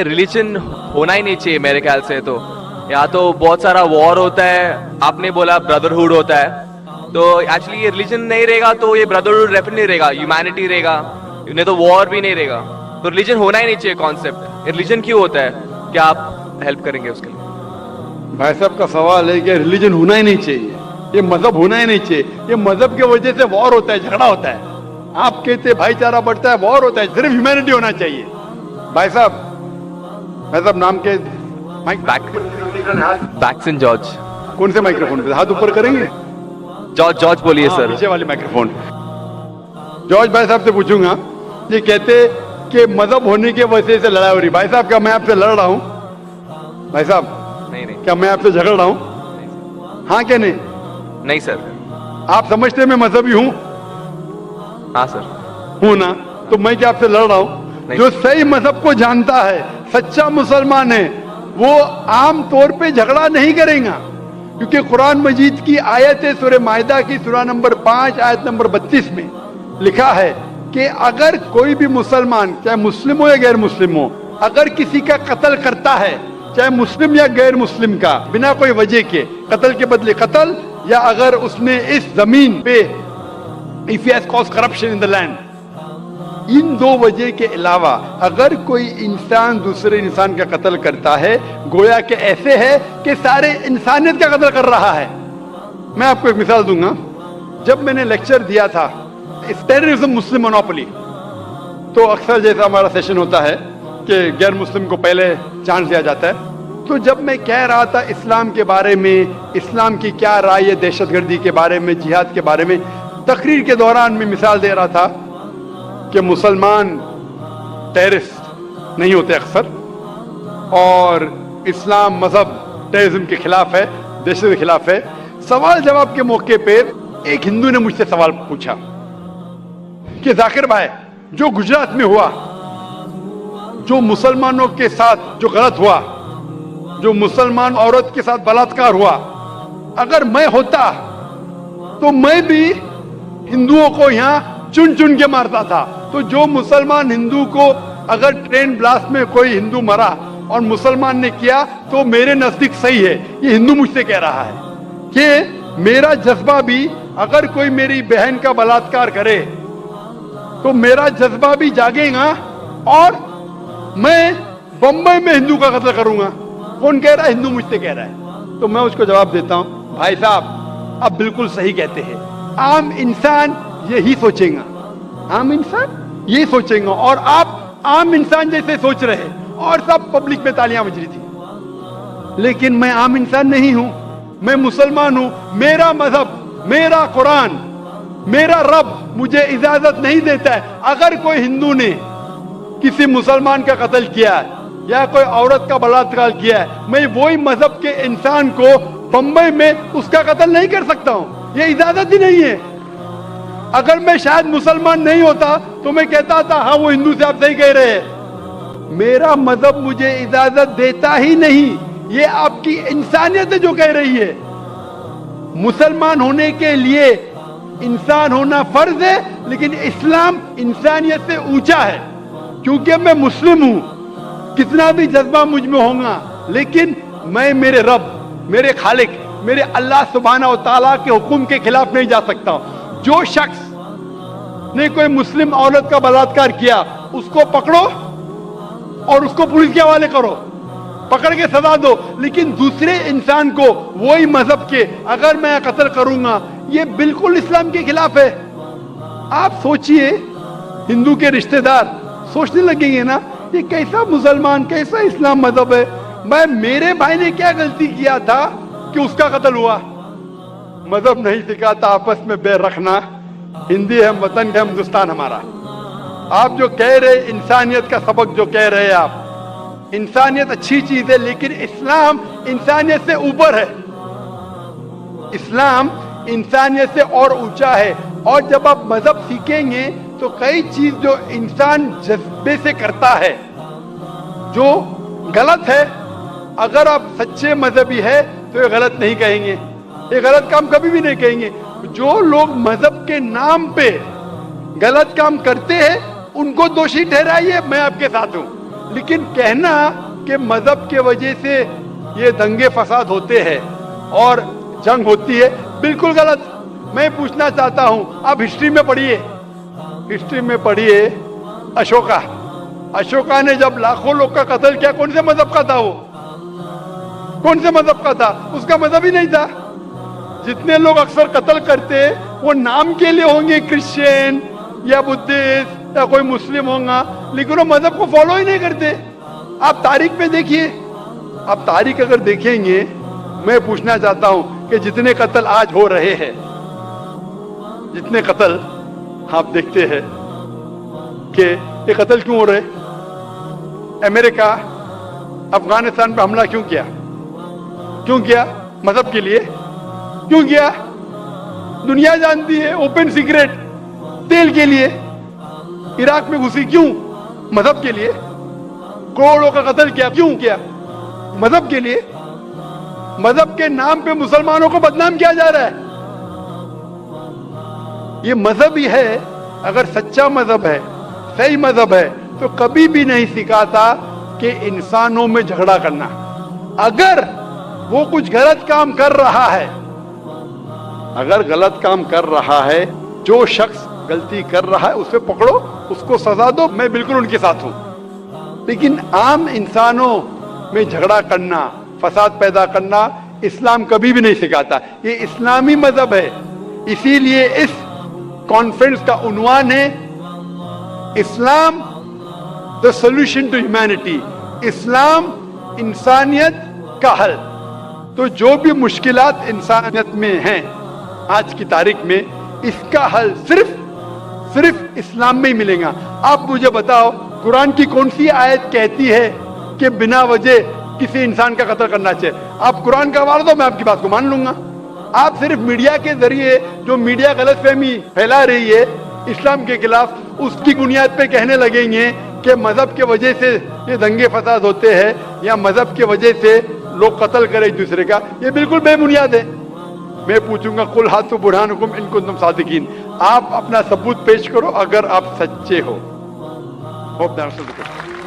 Religion होना ही नहीं चाहिए मेरे ख्याल से। तो यहाँ तो बहुत सारा वॉर होता है, आपने बोला ब्रदरहुड होता है, तो एक्चुअली ये रिलीजन नहीं रहेगा तो ये ब्रदरहुड डेफिनेटली नहीं रहेगा, ह्यूमैनिटी रहेगा, नहीं तो वॉर भी नहीं रहेगा। तो रिलीजन होना ही नहीं चाहिए कॉन्सेप्ट। रिलीजन क्यों होता है, क्या आप हेल्प करेंगे उसके लिए? भाई साहब का सवाल है कि रिलीजन होना ही नहीं चाहिए, ये मजहब होना ही नहीं चाहिए। ये मजहब की वजह से वॉर होता है, झगड़ा होता है। आप कहते हैं भाईचारा बढ़ता है, वॉर होता है। सिर्फ ह्यूमैनिटी होना चाहिए। भाई साहब नाम के माइक वैक्सीन जॉर्ज। कौन से माइक्रोफोन पे हाथ ऊपर करेंगे? जॉर्ज बोलिए सर। पीछे वाले माइक्रोफोन। जॉर्ज भाई साहब से पूछूंगा, ये कहते कि मजहब होने की वजह से लड़ाई हो रही। भाई साहब क्या मैं आपसे लड़ रहा हूँ? भाई साहब नहीं क्या मैं आपसे झगड़ रहा हूँ? हाँ क्या नहीं? नहीं सर। आप समझते हैं मैं मजहबी हूँ? हाँ सर। हूँ ना? तो मैं क्या आपसे लड़ रहा हूँ? जो सही मजहब को जानता है, सच्चा मुसलमान है, वो आम तौर पे झगड़ा नहीं करेगा। क्योंकि कुरान मजीद की आयत है, सूरह माइदा की सूरा नंबर 5 आयत नंबर 32 में लिखा है कि अगर कोई भी मुसलमान, चाहे मुस्लिम हो या गैर मुस्लिम हो, अगर किसी का कत्ल करता है, चाहे मुस्लिम या गैर मुस्लिम का, बिना कोई वजह के, कत्ल के बदले कत्ल, या अगर उसने इस जमीन पे if he has caused corruption in the land, इन दो वजह के अलावा अगर कोई इंसान दूसरे इंसान का कत्ल करता है, गोया के ऐसे है कि सारे इंसानियत का कत्ल कर रहा है। मैं आपको एक मिसाल दूंगा। जब मैंने लेक्चर दिया था टेररिज्म मुस्लिम मोनोपोली, तो अक्सर जैसा हमारा सेशन होता है कि गैर मुस्लिम को पहले चांस दिया जाता है, तो जब मैं कह रहा था इस्लाम के बारे में, इस्लाम की क्या राय है दहशतगर्दी के बारे में, जिहाद के बारे में, तकरीर के दौरान मैं मिसाल दे रहा था कि मुसलमान टेररिस्ट नहीं होते अक्सर, और इस्लाम मजहब टेररिज्म के खिलाफ है, दहशत के खिलाफ है। सवाल जवाब के मौके पे एक हिंदू ने मुझसे सवाल पूछा कि जाकिर भाई, जो गुजरात में हुआ, जो मुसलमानों के साथ जो गलत हुआ, जो मुसलमान औरत के साथ बलात्कार हुआ, अगर मैं होता तो मैं भी हिंदुओं को यहाँ चुन चुन के मारता था। तो जो मुसलमान हिंदू को, अगर ट्रेन ब्लास्ट में कोई हिंदू मरा और मुसलमान ने किया, तो मेरे नजदीक सही है। ये हिंदू मुझसे कह रहा है कि मेरा जज्बा भी, अगर कोई मेरी बहन का बलात्कार करे तो मेरा जज्बा भी जागेगा और मैं बम्बई में हिंदू का कत्ल करूंगा। कौन कह रहा है? हिंदू मुझसे कह रहा है। तो मैं उसको जवाब देता हूं, भाई साहब आप बिल्कुल सही कहते हैं। आम इंसान यही सोचेगा, आम इंसान यही सोचेगा, और आप आम इंसान जैसे सोच रहे, और सब पब्लिक में तालियां बज रही थी। लेकिन मैं आम इंसान नहीं हूं, मैं मुसलमान हूं। मेरा मजहब, मेरा कुरान, मेरा रब मुझे इजाजत नहीं देता है, अगर कोई हिंदू ने किसी मुसलमान का कत्ल किया है या कोई औरत का बलात्कार किया है, मैं वही मजहब के इंसान को बंबई में उसका कत्ल नहीं कर सकता हूं। ये इजाजत ही नहीं है। अगर मैं शायद मुसलमान नहीं होता तो मैं कहता था हाँ वो हिंदू से आप सही कह रहे हैं। मेरा मजहब मुझे इजाजत देता ही नहीं। ये आपकी इंसानियत है जो कह रही है। मुसलमान होने के लिए इंसान होना फर्ज है, लेकिन इस्लाम इंसानियत से ऊंचा है। क्योंकि मैं मुस्लिम हूं, कितना भी जज्बा मुझ में होगा, लेकिन मैं मेरे रब, मेरे खालिक, मेरे अल्लाह सुब्हाना व तआला के हुक्म के खिलाफ नहीं जा सकता। जो शख्स ने कोई मुस्लिम औरत का बलात्कार किया, उसको पकड़ो और उसको पुलिस के हवाले करो, पकड़ के सजा दो। लेकिन दूसरे इंसान को वही मजहब के अगर मैं कत्ल करूंगा, ये बिल्कुल इस्लाम के खिलाफ है। आप सोचिए, हिंदू के रिश्तेदार सोचने लगेंगे ना, ये कैसा मुसलमान, कैसा इस्लाम मजहब है। मैं, मेरे भाई ने क्या गलती किया था कि उसका कत्ल हुआ? मजहब नहीं सिखाता आपस में बैर रखना। हिंदी है, वतन है, हिंदुस्तान हमारा। आप जो कह रहे, इंसानियत का सबक जो कह रहे हैं आप, इंसानियत अच्छी चीज है, लेकिन इस्लाम इंसानियत से ऊपर है। इस्लाम इंसानियत से और ऊंचा है। और जब आप मजहब सीखेंगे तो कई चीज जो इंसान जज्बे से करता है, जो गलत है, अगर आप सच्चे मजहबी है तो ये गलत नहीं कहेंगे, ये गलत काम कभी भी नहीं कहेंगे। जो लोग मजहब के नाम पे गलत काम करते हैं उनको दोषी ठहराइए, मैं आपके साथ हूं। लेकिन कहना कि मजहब के वजह से ये दंगे फसाद होते हैं और जंग होती है, बिल्कुल गलत। मैं पूछना चाहता हूं, आप हिस्ट्री में पढ़िए अशोका ने जब लाखों लोग का कत्ल किया, कौन से मजहब का था वो? कौन से मजहब का था? उसका मजहब ही नहीं था। जितने लोग अक्सर कत्ल करते वो नाम के लिए होंगे, क्रिश्चियन या बुद्धिस्ट या कोई मुस्लिम होगा, लेकिन वो मजहब को फॉलो ही नहीं करते। आप तारीख में देखिए, आप तारीख अगर देखेंगे, मैं पूछना चाहता हूं कि जितने कत्ल आज हो रहे हैं, जितने कत्ल आप देखते हैं कि ये कत्ल क्यों हो रहे? अमेरिका अफगानिस्तान पे हमला क्यों किया? मजहब के लिए। क्यों किया? दुनिया जानती है, ओपन सीक्रेट, तेल के लिए। इराक में घुसी क्यों? मजहब के लिए। करोड़ों का कत्ल किया, क्यों किया? मजहब के लिए। मजहब के नाम पे मुसलमानों को बदनाम किया जा रहा है। ये मजहब ही है। अगर सच्चा मजहब है, सही मजहब है, तो कभी भी नहीं सिखाता कि इंसानों में झगड़ा करना। अगर वो कुछ गलत काम कर रहा है, अगर गलत काम कर रहा है, जो शख्स गलती कर रहा है उसे पकड़ो, उसको सजा दो, मैं बिल्कुल उनके साथ हूं। लेकिन आम इंसानों में झगड़ा करना, फसाद पैदा करना इस्लाम कभी भी नहीं सिखाता। ये इस्लामी मजहब है। इसीलिए इस कॉन्फ्रेंस का उन्वान है Islam the solution to humanity, इस्लाम इंसानियत का हल। तो जो भी मुश्किलात इंसानियत में हैं आज की तारीख में, इसका हल सिर्फ इस्लाम में ही मिलेगा। आप मुझे बताओ, कुरान की कौन सी आयत कहती है कि बिना वजह किसी इंसान का कत्ल करना चाहिए? आप कुरान का वार दो, मैं आपकी बात को मान लूंगा। आप सिर्फ मीडिया के जरिए, जो मीडिया गलतफहमी फैला रही है इस्लाम के खिलाफ, उसकी बुनियाद पे कहने लगेंगे कि मजहब के वजह से ये दंगे फसाद होते हैं या मजहब के वजह से लोग कत्ल करें एक दूसरे का। ये बिल्कुल बेबुनियाद है। मैं पूछूंगा, कुल हाथु बुरहानुकुम इन कुंतुम सादिकीन, आप अपना सबूत पेश करो अगर आप सच्चे हो। Hope that's all the question.